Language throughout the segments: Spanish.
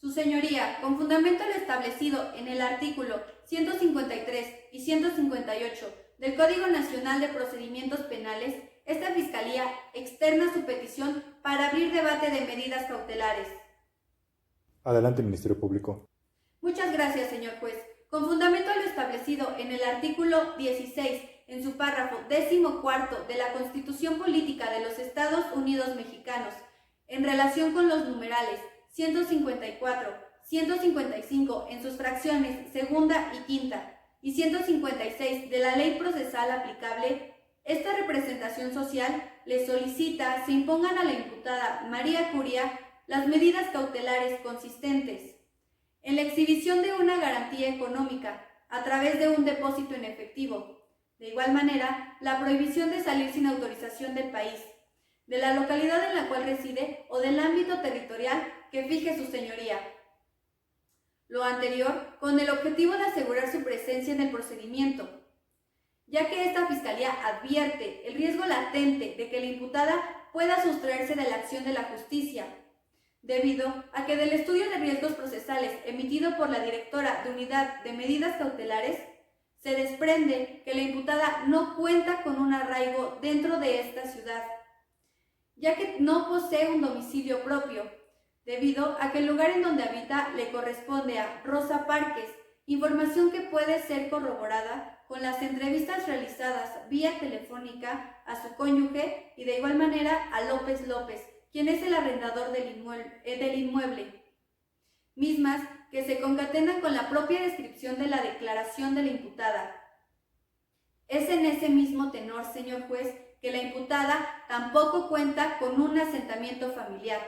Su Señoría, con fundamento en lo establecido en el artículo 153 y 158 del Código Nacional de Procedimientos Penales, esta Fiscalía externa su petición para abrir debate de medidas cautelares. Adelante, Ministerio Público. Muchas gracias, señor juez. Con fundamento en lo establecido en el artículo 16, en su párrafo 14 de la Constitución Política de los Estados Unidos Mexicanos, en relación con los numerales 154, 155 en sus fracciones segunda y quinta y 156 de la Ley Procesal aplicable, esta representación social le solicita se impongan a la imputada María Curia las medidas cautelares consistentes en la exhibición de una garantía económica a través de un depósito en efectivo. De igual manera, la prohibición de salir sin autorización del país, de la localidad en la cual reside o del ámbito territorial que fije su señoría. Lo anterior con el objetivo de asegurar su presencia en el procedimiento, ya que esta Fiscalía advierte el riesgo latente de que la imputada pueda sustraerse de la acción de la justicia, debido a que del estudio de riesgos procesales emitido por la directora de Unidad de Medidas Cautelares, se desprende que la imputada no cuenta con un arraigo dentro de esta ciudad, ya que no posee un domicilio propio, debido a que el lugar en donde habita le corresponde a Rosa Párquez, información que puede ser corroborada con las entrevistas realizadas vía telefónica a su cónyuge y de igual manera a López López, quien es el arrendador del inmueble, mismas que se concatenan con la propia descripción de la declaración de la imputada. Es en ese mismo tenor, señor juez, que la imputada tampoco cuenta con un asentamiento familiar,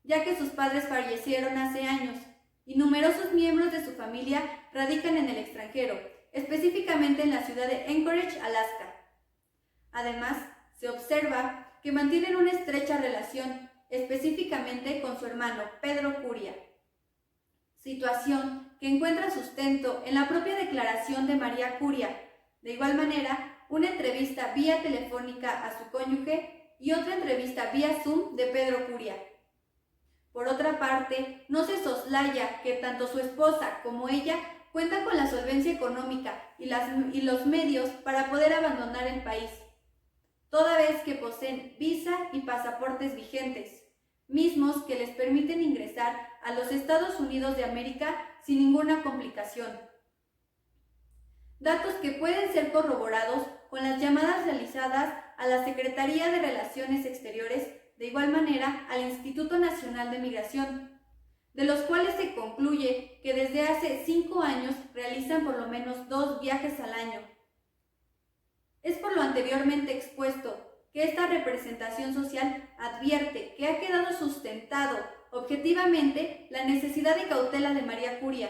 ya que sus padres fallecieron hace años y numerosos miembros de su familia radican en el extranjero, específicamente en la ciudad de Anchorage, Alaska. Además, se observa que mantienen una estrecha relación, específicamente con su hermano Pedro Curia, situación que encuentra sustento en la propia declaración de María Curia. De igual manera, una entrevista vía telefónica a su cónyuge y otra entrevista vía Zoom de Pedro Curia. Por otra parte, no se soslaya que tanto su esposa como ella cuentan con la solvencia económica y los medios para poder abandonar el país, toda vez que poseen visa y pasaportes vigentes, mismos que les permiten ingresar a los Estados Unidos de América sin ninguna complicación. Datos que pueden ser corroborados con las llamadas realizadas a la Secretaría de Relaciones Exteriores, de igual manera al Instituto Nacional de Migración, de los cuales se concluye que desde hace 5 años realizan por lo menos 2 viajes al año. Es por lo anteriormente expuesto que esta representación social advierte que ha quedado sustentado objetivamente la necesidad de cautela de María Curia,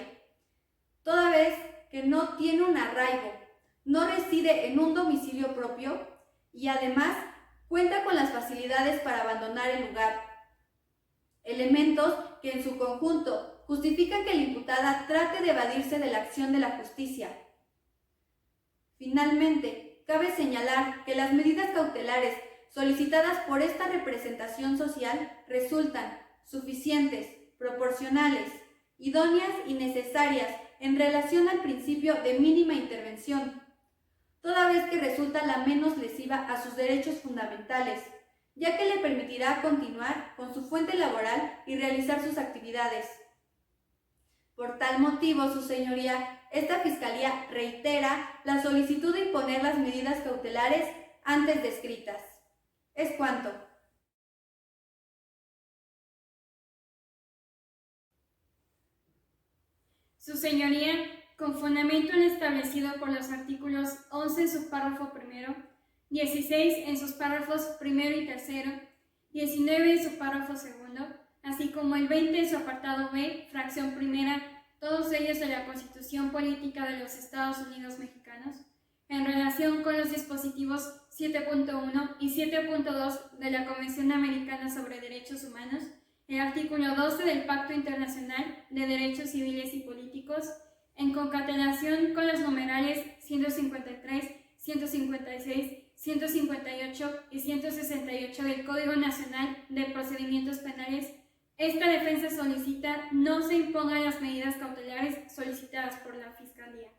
toda vez que no tiene un arraigo, no reside en un domicilio propio y además cuenta con las facilidades para abandonar el lugar. Elementos que en su conjunto justifican que la imputada trate de evadirse de la acción de la justicia. Finalmente, cabe señalar que las medidas cautelares solicitadas por esta representación social resultan suficientes, proporcionales, idóneas y necesarias en relación al principio de mínima intervención, toda vez que resulta la menos lesiva a sus derechos fundamentales, ya que le permitirá continuar con su fuente laboral y realizar sus actividades. Por tal motivo, su señoría, esta Fiscalía reitera la solicitud de imponer las medidas cautelares antes descritas. Es cuanto. Su señoría, con fundamento en lo establecido por los artículos 11 en su párrafo primero, 16 en sus párrafos primero y tercero, 19 en su párrafo segundo, así como el 20 en su apartado B, fracción primera, todos ellos de la Constitución Política de los Estados Unidos Mexicanos, en relación con los dispositivos 7.1 y 7.2 de la Convención Americana sobre Derechos Humanos, el artículo 12 del Pacto Internacional de Derechos Civiles y Políticos, en concatenación con los numerales 153, 156, 158 y 168 del Código Nacional de Procedimientos Penales, Esta defensa solicita no se impongan las medidas cautelares solicitadas por la Fiscalía,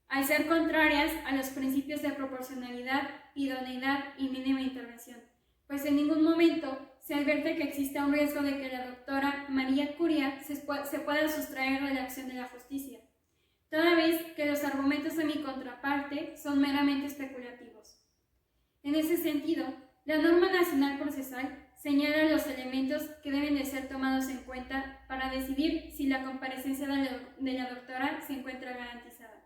al ser contrarias a los principios de proporcionalidad, idoneidad y mínima intervención, pues en ningún momento se advierte que exista un riesgo de que la doctora María Curia se pueda sustraer de la acción de la justicia, toda vez que los argumentos de mi contraparte son meramente especulativos. En ese sentido, la norma nacional procesal señala los elementos que deben de ser tomados en cuenta para decidir si la comparecencia de la doctora se encuentra garantizada.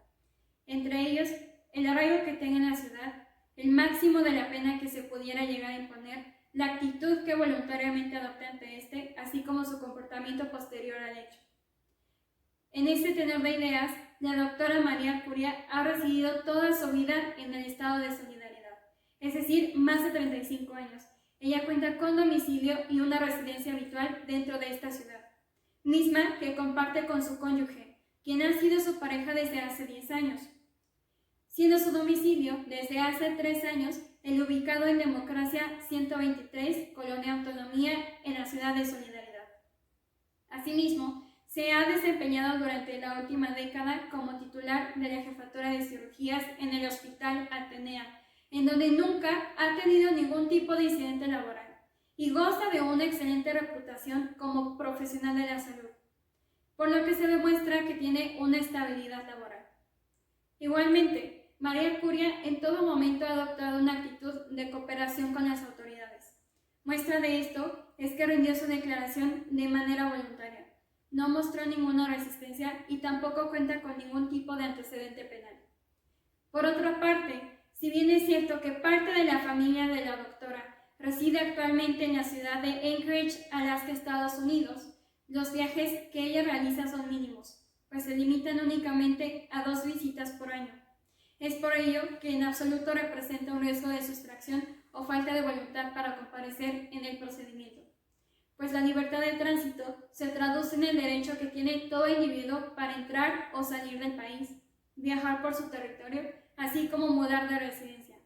Entre ellos, el arraigo que tenga en la ciudad, el máximo de la pena que se pudiera llegar a imponer, la actitud que voluntariamente adopte ante este, así como su comportamiento posterior al hecho. En este tenor de ideas, la doctora María Curia ha residido toda su vida en el estado de solidaridad, es decir, más de 35 años. Ella cuenta con domicilio y una residencia habitual dentro de esta ciudad, misma que comparte con su cónyuge, quien ha sido su pareja desde hace 10 años, siendo su domicilio desde hace 3 años el ubicado en Democracia 123, Colonia Autonomía, en la ciudad de Solidaridad. Asimismo, se ha desempeñado durante la última década como titular de la Jefatura de Cirugías en el Hospital Atenea, en donde nunca ha tenido ningún tipo de incidente laboral y goza de una excelente reputación como profesional de la salud, por lo que se demuestra que tiene una estabilidad laboral. Igualmente, María Curia en todo momento ha adoptado una actitud de cooperación con las autoridades. Muestra de esto es que rindió su declaración de manera voluntaria, no mostró ninguna resistencia y tampoco cuenta con ningún tipo de antecedente penal. Por otra parte, si bien es cierto que parte de la familia de la doctora reside actualmente en la ciudad de Anchorage, Alaska, Estados Unidos, los viajes que ella realiza son mínimos, pues se limitan únicamente a 2 visitas por año. Es por ello que en absoluto representa un riesgo de sustracción o falta de voluntad para comparecer en el procedimiento, pues la libertad de tránsito se traduce en el derecho que tiene todo individuo para entrar o salir del país, viajar por su territorio, así como mudar de residencia.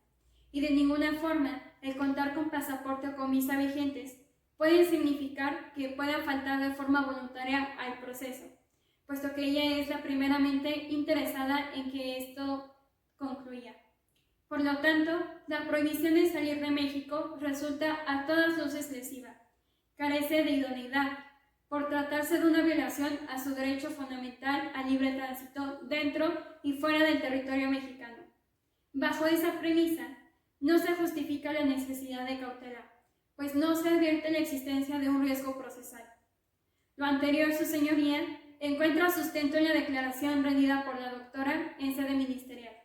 Y de ninguna forma el contar con pasaporte o con visa vigentes pueden significar que puedan faltar de forma voluntaria al proceso, puesto que ella es la primeramente interesada en que esto concluya. Por lo tanto, la prohibición de salir de México resulta a todas luces lesiva, carece de idoneidad, por tratarse de una violación a su derecho fundamental al libre tránsito dentro y fuera del territorio mexicano. Bajo esa premisa, no se justifica la necesidad de cautela, pues no se advierte la existencia de un riesgo procesal. Lo anterior, su señoría, encuentra sustento en la declaración rendida por la doctora en sede ministerial.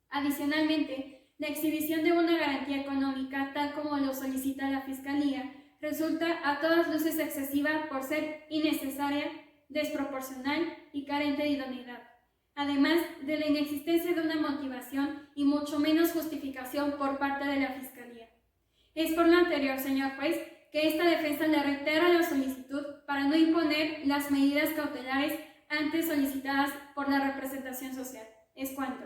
Adicionalmente, la exhibición de una garantía económica, tal como lo solicita la Fiscalía, resulta a todas luces excesiva por ser innecesaria, desproporcional y carente de idoneidad, además de la inexistencia de una motivación y mucho menos justificación por parte de la Fiscalía. Es por lo anterior, señor juez, que esta defensa le reitera la solicitud para no imponer las medidas cautelares antes solicitadas por la representación social. Es cuanto.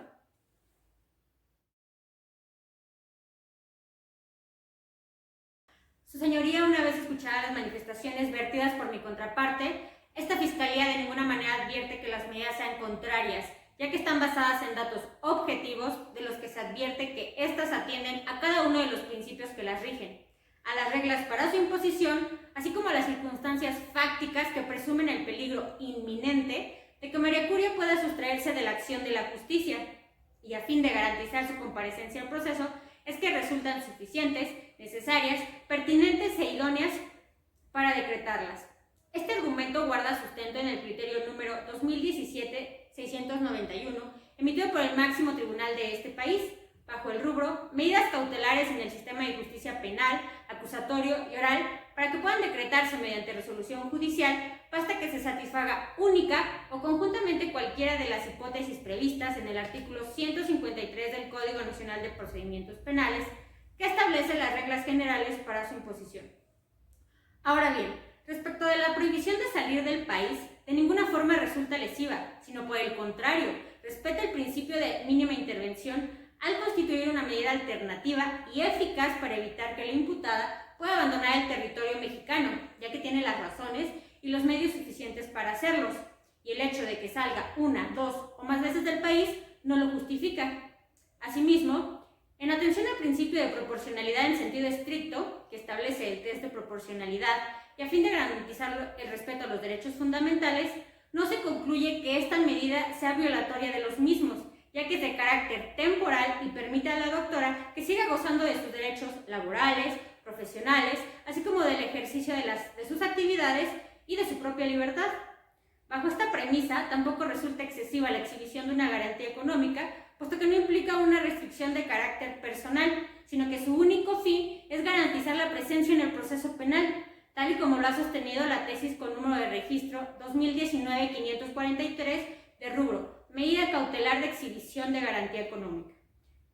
Su señoría, una vez escuchadas las manifestaciones vertidas por mi contraparte, esta Fiscalía de ninguna manera advierte que las medidas sean contrarias, ya que están basadas en datos objetivos de los que se advierte que éstas atienden a cada uno de los principios que las rigen, a las reglas para su imposición, así como a las circunstancias fácticas que presumen el peligro inminente de que María Curia pueda sustraerse de la acción de la justicia, y a fin de garantizar su comparecencia al proceso, es que resultan suficientes, necesarias, pertinentes e idóneas para decretarlas. Este argumento guarda sustento en el criterio número 2017-691, emitido por el máximo tribunal de este país, bajo el rubro Medidas cautelares en el sistema de justicia penal, acusatorio y oral, para que puedan decretarse mediante resolución judicial, basta que se satisfaga única o conjuntamente cualquiera de las hipótesis previstas en el artículo 153 del Código Nacional de Procedimientos Penales, que establece las reglas generales para su imposición. Ahora bien, respecto de la prohibición de salir del país, de ninguna forma resulta lesiva, sino por el contrario, respeta el principio de mínima intervención al constituir una medida alternativa y eficaz para evitar que la imputada pueda abandonar el territorio mexicano, ya que tiene las razones y los medios suficientes para hacerlos, y el hecho de que salga una, dos o más veces del país no lo justifica. Asimismo, en atención al principio de proporcionalidad en sentido estricto, que establece el test de proporcionalidad, y a fin de garantizar el respeto a los derechos fundamentales, no se concluye que esta medida sea violatoria de los mismos, ya que es de carácter temporal y permite a la doctora que siga gozando de sus derechos laborales, profesionales, así como del ejercicio de sus actividades y de su propia libertad. Bajo esta premisa, tampoco resulta excesiva la exhibición de una garantía económica, puesto que no implica una restricción de carácter personal, sino que su único fin es garantizar la presencia en el proceso penal, tal y como lo ha sostenido la tesis con número de registro 2019-543 de rubro Medida cautelar de exhibición de garantía económica.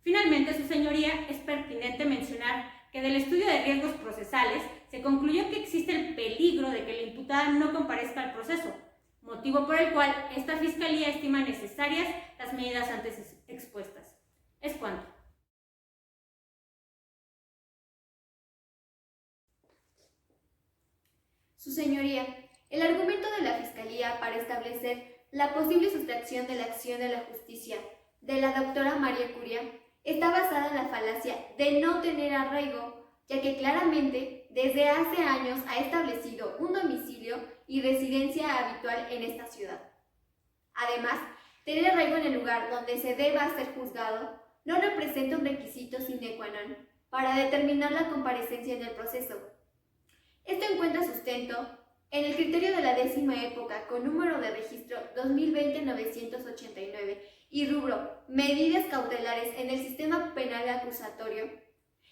Finalmente, su señoría, es pertinente mencionar que del estudio de riesgos procesales se concluyó que existe el peligro de que la imputada no comparezca al proceso, motivo por el cual esta Fiscalía estima necesarias las medidas antes expuestas. Es cuanto. Su señoría, el argumento de la Fiscalía para establecer la posible sustracción de la acción de la justicia de la doctora María Curia está basada en la falacia de no tener arraigo, ya que claramente desde hace años ha establecido un domicilio y residencia habitual en esta ciudad. Además, tener arraigo en el lugar donde se deba ser juzgado no representa un requisito sine qua non para determinar la comparecencia en el proceso. Esto encuentra sustento en el criterio de la 10ª época con número de registro 2020-989 y rubro Medidas cautelares en el sistema penal acusatorio.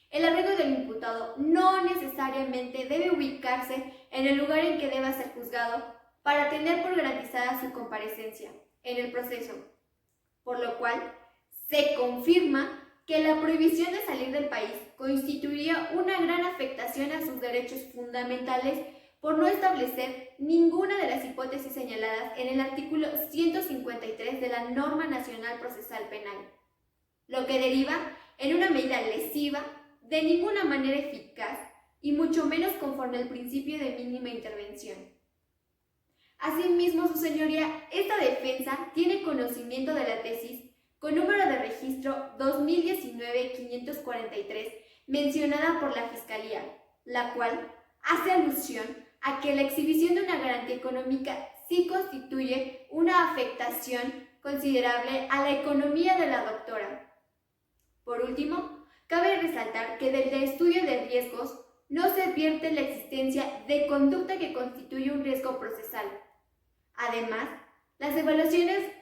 El arraigo del imputado no necesariamente debe ubicarse en el lugar en que deba ser juzgado para tener por garantizada su comparecencia en el proceso, por lo cual se confirma que la prohibición de salir del país constituiría una gran afectación a sus derechos fundamentales por no establecer ninguna de las hipótesis señaladas en el artículo 153 de la Norma Nacional Procesal Penal, lo que deriva en una medida lesiva, de ninguna manera eficaz y mucho menos conforme al principio de mínima intervención. Asimismo, su señoría, esta defensa tiene conocimiento de la tesis con número de registro 2019-543 mencionada por la Fiscalía, la cual hace alusión a que la exhibición de una garantía económica sí constituye una afectación considerable a la economía de la doctora. Por último, cabe resaltar que del estudio de riesgos no se advierte la existencia de conducta que constituye un riesgo procesal. Además, las evaluaciones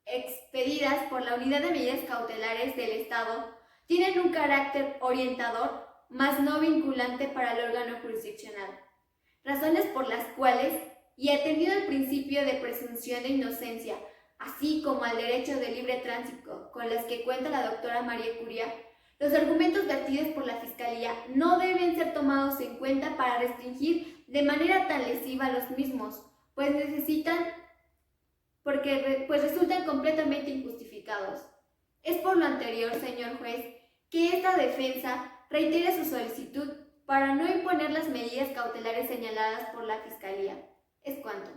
expedidas por la Unidad de Medidas Cautelares del Estado tienen un carácter orientador, más no vinculante para el órgano jurisdiccional, razones por las cuales, y atendido al principio de presunción de inocencia, así como al derecho de libre tránsito con las que cuenta la doctora María Curia, los argumentos vertidos por la Fiscalía no deben ser tomados en cuenta para restringir de manera tan lesiva los mismos, pues resultan completamente injustificados. Es por lo anterior, señor juez, que esta defensa reitera su solicitud para no imponer las medidas cautelares señaladas por la Fiscalía. Es cuanto.